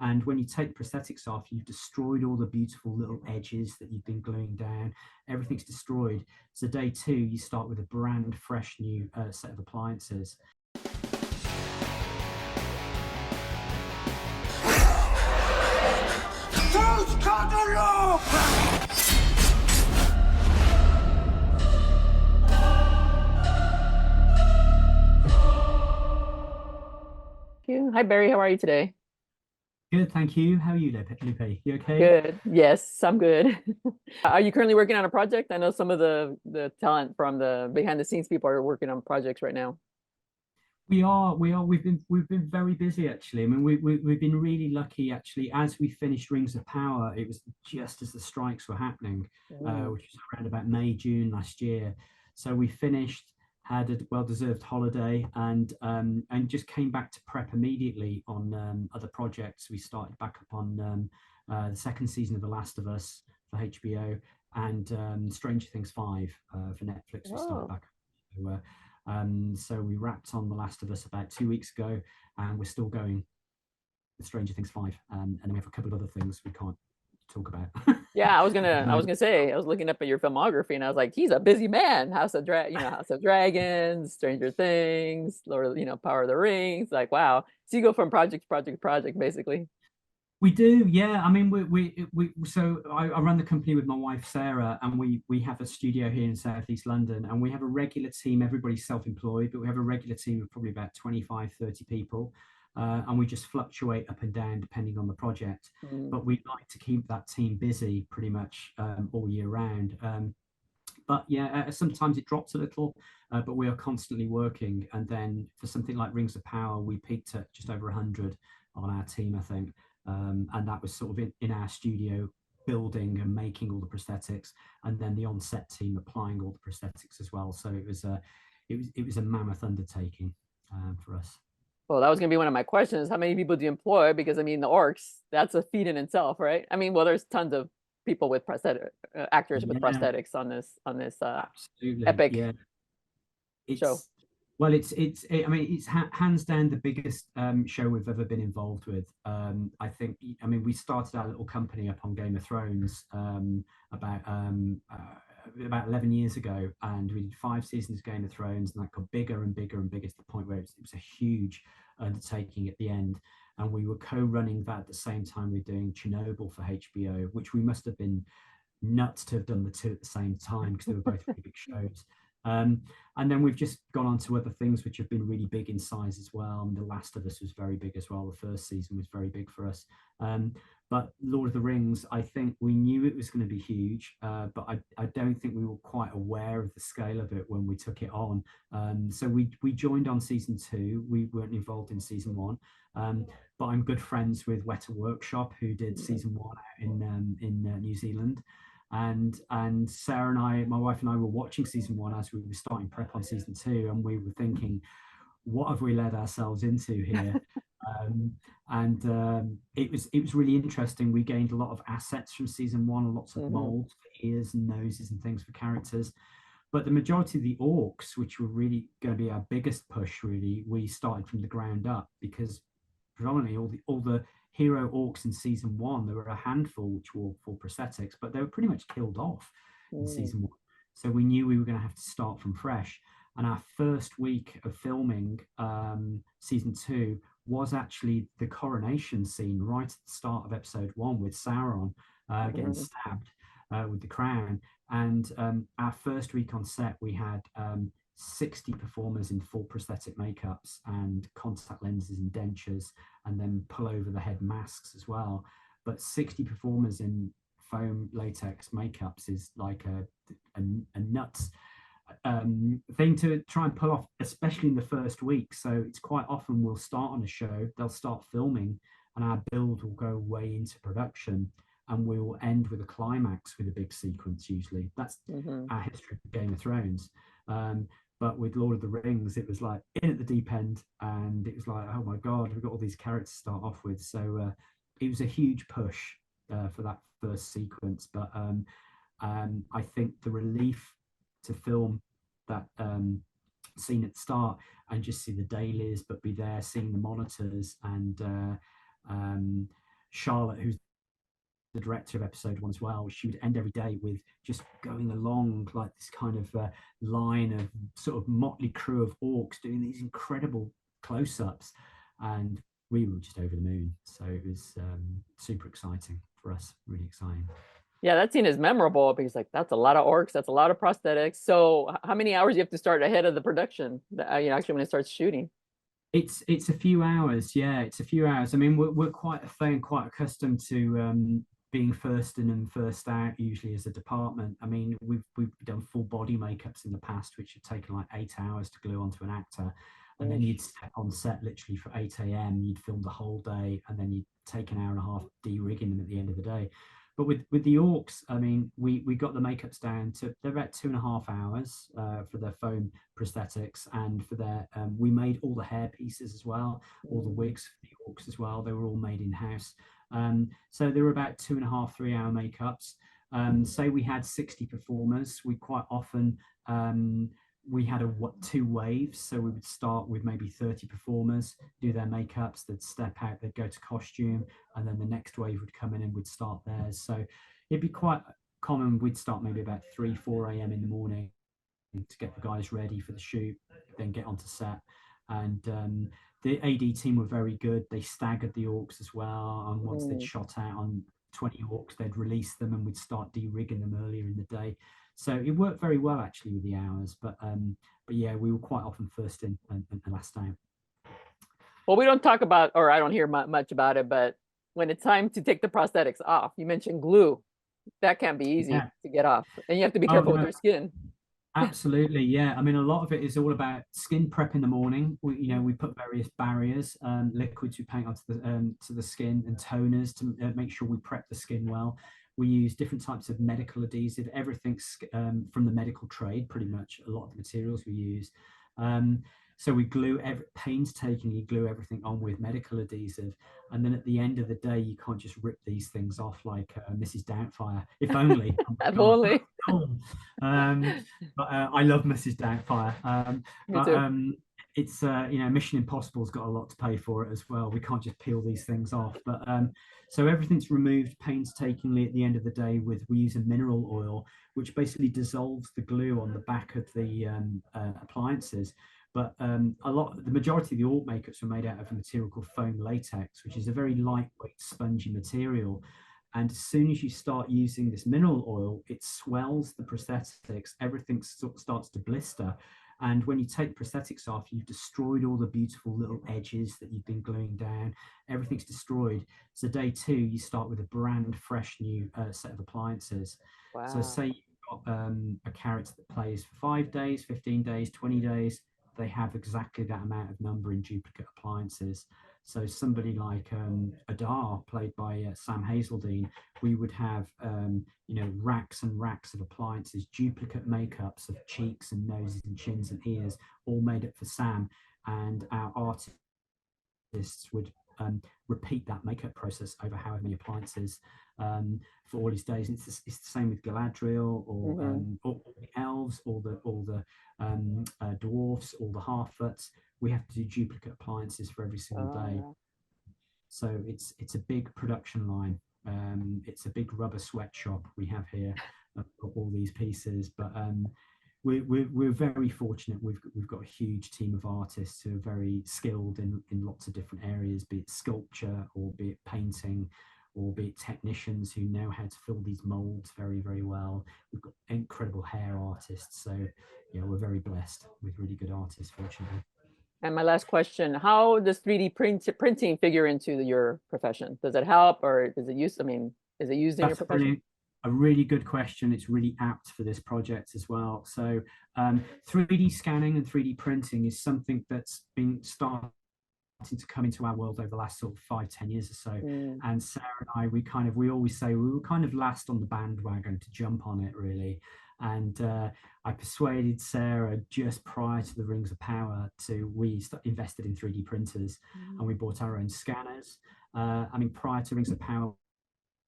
And when you take prosthetics off, you've destroyed all the beautiful little edges that you've been gluing down. Everything's destroyed. So day 2, you start with a brand fresh new set of appliances. Hi, Barry. How are you today? Good, thank you. How are you, Lupe? You okay? Good. Yes, I'm good. Are you currently working on a project? I know some of the talent from the behind the scenes people are working on projects right now. We are. We've been very busy actually. I mean, we've been really lucky actually. As we finished Rings of Power, it was just as the strikes were happening, which was around about May, June last year. So we finished, had a well-deserved holiday, and just came back to prep immediately on other projects. We started back up on the second season of The Last of Us for HBO, and Stranger Things 5 for Netflix. We started back. So we wrapped on The Last of Us about 2 weeks ago, and we're still going with Stranger Things 5, and then we have a couple of other things we can't talk about. Yeah, I was gonna say, I was looking up at your filmography and I was like, he's a busy man. House of Dragons, Stranger Things, Lord, Power of the Rings. Like, wow. So you go from project to project to project, basically. We do, yeah. I mean, so I run the company with my wife Sarah, and we have a studio here in Southeast London, and we have a regular team. Everybody's self-employed, but we have a regular team of probably about 25, 30 people, and we just fluctuate up and down depending on the project. But we like to keep that team busy pretty much all year round. But yeah, sometimes it drops a little, but we are constantly working. And then for something like Rings of Power, we peaked at just over 100 on our team, I think. And that was sort of in our studio building and making all the prosthetics, and then the on-set team applying all the prosthetics as well. So it was a mammoth undertaking for us. Well, that was gonna be one of my questions. How many people do you employ? Because I mean, the Orcs, that's a feat in itself, right? I mean, well, there's tons of people with prosthetic actors with Yeah, prosthetics on this absolutely. epic Yeah, show. it's well, I mean, it's hands down the biggest show we've ever been involved with. I think. I mean, we started our little company up on Game of Thrones about 11 years ago, and we did 5 seasons of Game of Thrones, and that got bigger and bigger and bigger to the point where it was a huge undertaking at the end. And we were co-running that at the same time we were doing Chernobyl for HBO, which we must have been nuts to have done the two at the same time because they were both really big shows. And then we've just gone on to other things which have been really big in size as well. And The Last of Us was very big as well. The first season was very big for us. But Lord of the Rings, I think we knew it was going to be huge, but I don't think we were quite aware of the scale of it when we took it on. So we joined on season 2. We weren't involved in season 1. But I'm good friends with Weta Workshop, who did season 1 in New Zealand. And Sarah and I, my wife and I, were watching season 1 as we were starting prep on season 2, and we were thinking, what have we led ourselves into here? It was really interesting. We gained a lot of assets from season 1, lots of molds for ears and noses and things for characters. But the majority of the orcs, which were really going to be our biggest push, really, we started from the ground up, because predominantly all the hero orcs in season 1, there were a handful which were for prosthetics, but they were pretty much killed off in season 1. So we knew we were going to have to start from fresh. And our first week of filming season 2 was actually the coronation scene right at the start of episode 1 with Sauron getting stabbed with the crown. And our first week on set, we had 60 performers in full prosthetic makeups and contact lenses and dentures, and then pull over the head masks as well. But 60 performers in foam latex makeups is like a nuts thing to try and pull off, especially in the first week. So it's quite often we'll start on a show, they'll start filming, and our build will go way into production, and we will end with a climax with a big sequence. Usually that's our history of Game of Thrones. But with Lord of the Rings, it was like in at the deep end, and it was like, oh my God, we've got all these characters to start off with. So it was a huge push for that first sequence. But I think the relief to film that scene at the start and just see the dailies, but be there seeing the monitors and Charlotte, who's the director of episode 1 as well, she would end every day with just going along like this kind of line of sort of motley crew of orcs doing these incredible close-ups, and we were just over the moon. So it was super exciting for us, really exciting. Yeah, that scene is memorable because like that's a lot of orcs, that's a lot of prosthetics. So how many hours you have to start ahead of the production? Actually, when it starts shooting. It's a few hours, yeah. It's a few hours. I mean, we're quite a fan, quite accustomed to being first in and first out, usually as a department. I mean, we've done full body makeups in the past, which have taken like 8 hours to glue onto an actor, and then you'd step on set literally for 8 a.m. You'd film the whole day, and then you'd take an hour and a half de-rigging them at the end of the day. But with the orcs, I mean, we got the makeups down to they're about 2.5 hours for their foam prosthetics, and for their we made all the hair pieces as well, all the wigs for the orcs as well. They were all made in house. So they were about 2.5, 3 hour makeups. Say we had 60 performers, we quite often we had 2 waves. So we would start with maybe 30 performers, do their makeups, they'd step out, they'd go to costume, and then the next wave would come in and would start theirs. So it'd be quite common. We'd start maybe about 3, 4 a.m. in the morning to get the guys ready for the shoot, then get onto set. And the AD team were very good. They staggered the orcs as well. And once they'd shot out on 20 orcs, they'd release them and we'd start de-rigging them earlier in the day. So it worked very well actually with the hours. But yeah, we were quite often first in and last out. Well, we don't talk about, or I don't hear much about it, but when it's time to take the prosthetics off, you mentioned glue. That can't be easy to get off. And you have to be careful with your skin. Absolutely, yeah. I mean, a lot of it is all about skin prep in the morning. We put various barriers, liquids we paint onto the skin, and toners to make sure we prep the skin well. We use different types of medical adhesive. Everything's from the medical trade, pretty much. A lot of the materials we use. So we painstakingly glue everything on with medical adhesive, and then at the end of the day, you can't just rip these things off like Mrs. Doubtfire. If only. If only. But I love Mrs. Doubtfire. Me too. It's Mission Impossible's got a lot to pay for it as well. We can't just peel these things off. But so everything's removed painstakingly at the end of the day. We use a mineral oil, which basically dissolves the glue on the back of the appliances. But the majority of the orc makeups were made out of a material called foam latex, which is a very lightweight, spongy material. And as soon as you start using this mineral oil, it swells the prosthetics. Everything starts to blister. And when you take prosthetics off, you've destroyed all the beautiful little edges that you've been gluing down. Everything's destroyed. So day 2, you start with a brand fresh new set of appliances. Wow. So say you've got a character that plays for 5 days, 15 days, 20 days. They have exactly that amount of number in duplicate appliances. So somebody like Adar, played by Sam Hazeldine, we would have racks and racks of appliances, duplicate makeups of cheeks and noses and chins and ears, all made up for Sam. And our artists would repeat that makeup process over however many appliances for all his days. And it's the same with Galadriel, or the elves, or the dwarfs, or the half-foots. We have to do duplicate appliances for every single day. Yeah. So it's a big production line. It's a big rubber sweatshop we have here of all these pieces. But we're very fortunate. We've got a huge team of artists who are very skilled in lots of different areas, be it sculpture, or be it painting, or be it technicians who know how to fill these molds very, very well. We've got incredible hair artists. So yeah, we're very blessed with really good artists, fortunately. And my last question, how does 3D printing figure into your profession? Does it help, or is it used? I mean, is it used in your profession? A really good question. It's really apt for this project as well. So 3D scanning and 3D printing is something that's been starting to come into our world over the last sort of 5-10 years or so. And Sarah and I, we always say we were kind of last on the bandwagon to jump on it, really. And I persuaded Sarah just prior to the Rings of Power we invested in 3D printers, and we bought our own scanners. I mean, prior to Rings of Power,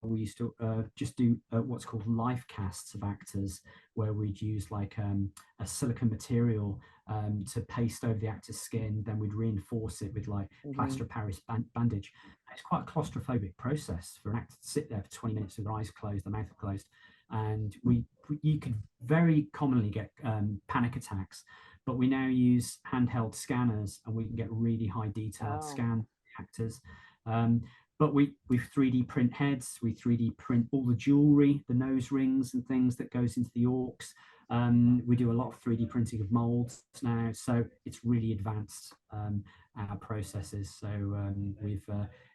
we used to just do what's called life casts of actors, where we'd use like a silicone material to paste over the actor's skin. Then we'd reinforce it with like plaster of Paris bandage. It's quite a claustrophobic process for an actor to sit there for 20 minutes with their eyes closed, their mouth closed. And you could very commonly get panic attacks, but we now use handheld scanners, and we can get really high detailed scan actors. But we 3D print heads, we 3D print all the jewelry, the nose rings and things that goes into the orcs. We do a lot of 3D printing of molds now, so it's really advanced our processes. So we've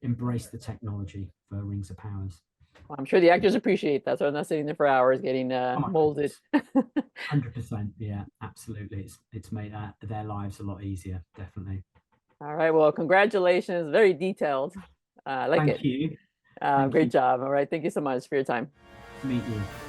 embraced the technology for Rings of Powers. Well, I'm sure the actors appreciate that, so they're not sitting there for hours getting molded. 100%, yeah, absolutely. It's made their lives a lot easier, definitely. All right, well, congratulations, very detailed. I like it. Thank you. Great job. All right, thank you so much for your time. Meet you.